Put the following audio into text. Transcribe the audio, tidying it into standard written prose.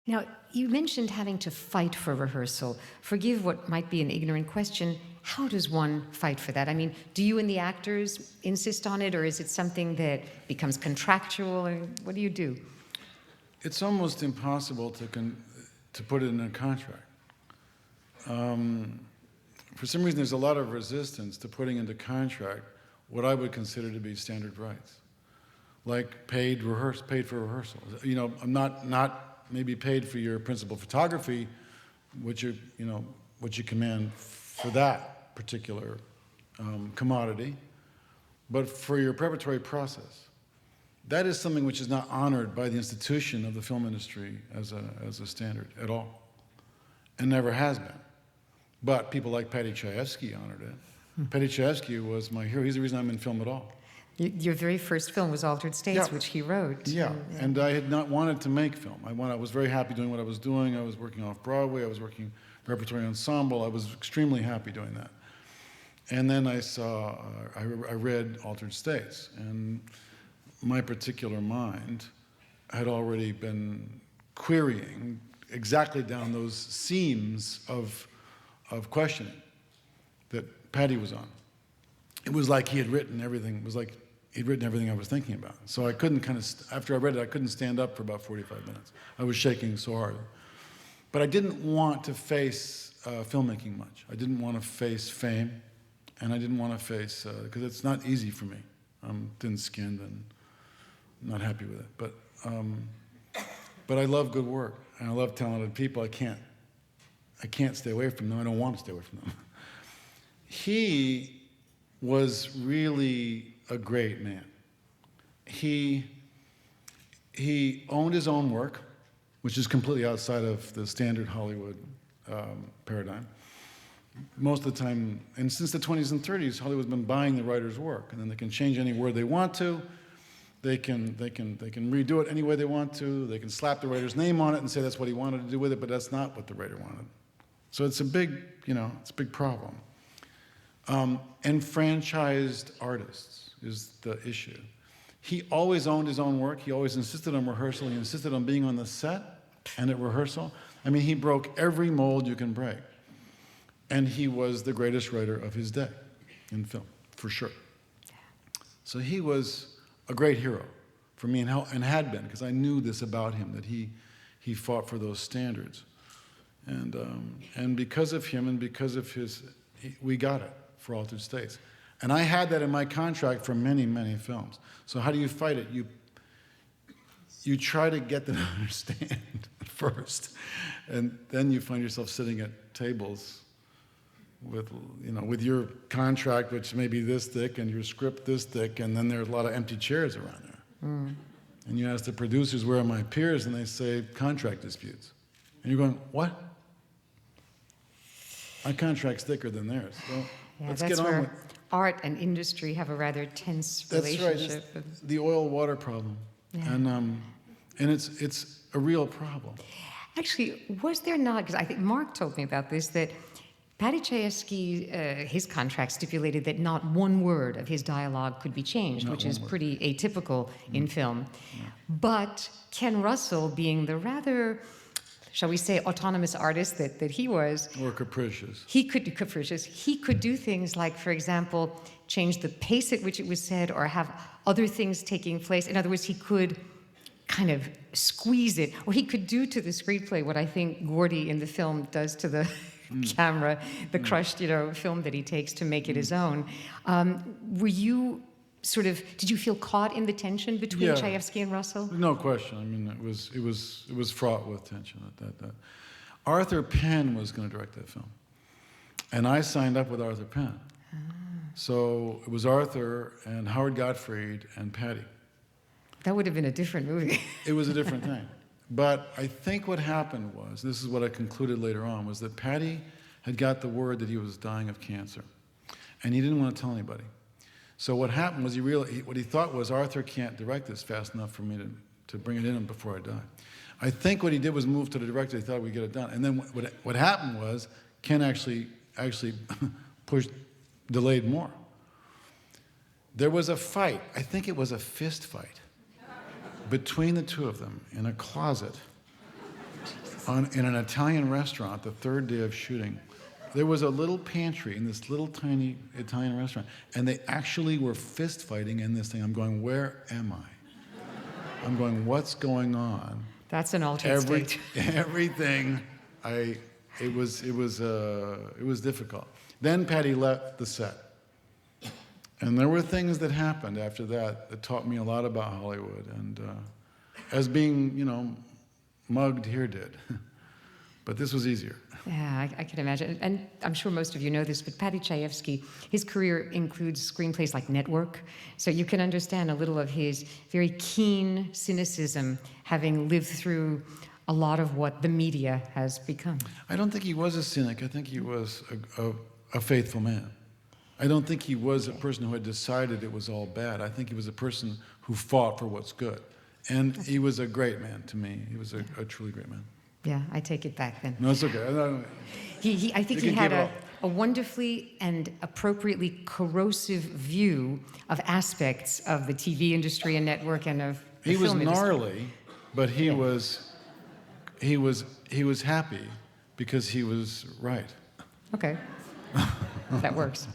Now, you mentioned having to fight for rehearsal. Forgive what might be an ignorant question. How does one fight for that? I mean, do you and the actors insist on it, or is it something that becomes contractual, or what do you do? It's almost impossible to put it in a contract. For some reason, there's a lot of resistance to putting into contract what I would consider to be standard rights, like paid for rehearsal. You know, I'm not maybe paid for your principal photography, what you command for that particular commodity, but for your preparatory process. That is something which is not honored by the institution of the film industry as a standard at all, and never has been. But people like Paddy Chayefsky honored it. Paddy Chayefsky was my hero. He's the reason I'm in film at all. Your very first film was Altered States, which he wrote. Yeah, and I had not wanted to make film. I was very happy doing what I was doing. I was working off Broadway. I was working repertory ensemble. I was extremely happy doing that. And then I read Altered States, and my particular mind had already been querying exactly down those seams of questioning that Paddy was on. It was like he had written everything. It was like he'd written everything I was thinking about. So I couldn't after I read it, I couldn't stand up for about 45 minutes. I was shaking so hard. But I didn't want to face filmmaking much. I didn't want to face fame, and I didn't want to face, because it's not easy for me. I'm thin-skinned and not happy with it. But I love good work, and I love talented people. I can't stay away from them. I don't want to stay away from them. He was really a great man. He owned his own work, which is completely outside of the standard Hollywood paradigm. Most of the time, and since the 20s and 30s, Hollywood's been buying the writer's work, and then they can change any word they want to. They can redo it any way they want to. They can slap the writer's name on it and say that's what he wanted to do with it, but that's not what the writer wanted. So it's a big, it's a big problem. Enfranchised artists is the issue. He always owned his own work. He always insisted on rehearsal. He insisted on being on the set and at rehearsal. I mean, he broke every mold you can break. And he was the greatest writer of his day in film, for sure. So he was a great hero for me, and had been, because I knew this about him, that he fought for those standards. And because of him and because of we got it for Altered States. And I had that in my contract for many, many films. So how do you fight it? You try to get them to understand first, and then you find yourself sitting at tables with your contract, which may be this thick, and your script this thick, and then there's a lot of empty chairs around there. And you ask the producers, where are my peers? And they say, contract disputes. And you're going, what? My contract's thicker than theirs. So let's get on with it. Art and industry have a rather tense relationship. That's right. It's the oil-water problem. Yeah. And it's a real problem. Actually, was there not, because I think Mark told me about this, that Paddy Chayefsky, his contract stipulated that not one word of his dialogue could be changed, which is pretty atypical in film. Yeah. But Ken Russell, being the rather, shall we say, autonomous artist that he was. Or capricious. He could do things like, for example, change the pace at which it was said or have other things taking place. In other words, he could kind of squeeze it, or he could do to the screenplay what I think Gordy in the film does to the camera, the crushed, film that he takes to make it his own. Were you did you feel caught in the tension between Chayefsky and Russell? No question. I mean, it was fraught with tension. That Arthur Penn was going to direct that film, and I signed up with Arthur Penn. So it was Arthur and Howard Gottfried and Paddy. That would have been a different movie. It was a different thing. But I think what happened was, this is what I concluded later on, was that Paddy had got the word that he was dying of cancer, and he didn't want to tell anybody. So what happened was what he thought was, Arthur can't direct this fast enough for me to bring it in before I die. I think what he did was move to the director. He thought we'd get it done. And then what happened was, Ken actually delayed more. There was a fight. I think it was a fist fight between the two of them in a closet in an Italian restaurant, the third day of shooting. There was a little pantry in this little tiny Italian restaurant, and they actually were fist fighting in this thing. I'm going, where am I? I'm going, what's going on? That's an altered state. Everything, it was difficult. Then Patty left the set. And there were things that happened after that that taught me a lot about Hollywood, and as being, mugged here did. But this was easier. Yeah, I can imagine. And I'm sure most of you know this, but Paddy Chayefsky, his career includes screenplays like Network. So you can understand a little of his very keen cynicism, having lived through a lot of what the media has become. I don't think he was a cynic. I think he was a faithful man. I don't think he was a person who had decided it was all bad. I think he was a person who fought for what's good. And he was a great man to me. He was a truly great man. Yeah, I take it back then. No, it's okay. I think he had a wonderfully and appropriately corrosive view of aspects of the TV industry and network and of the he was film industry. gnarly, but he was happy because he was right. Okay, that works.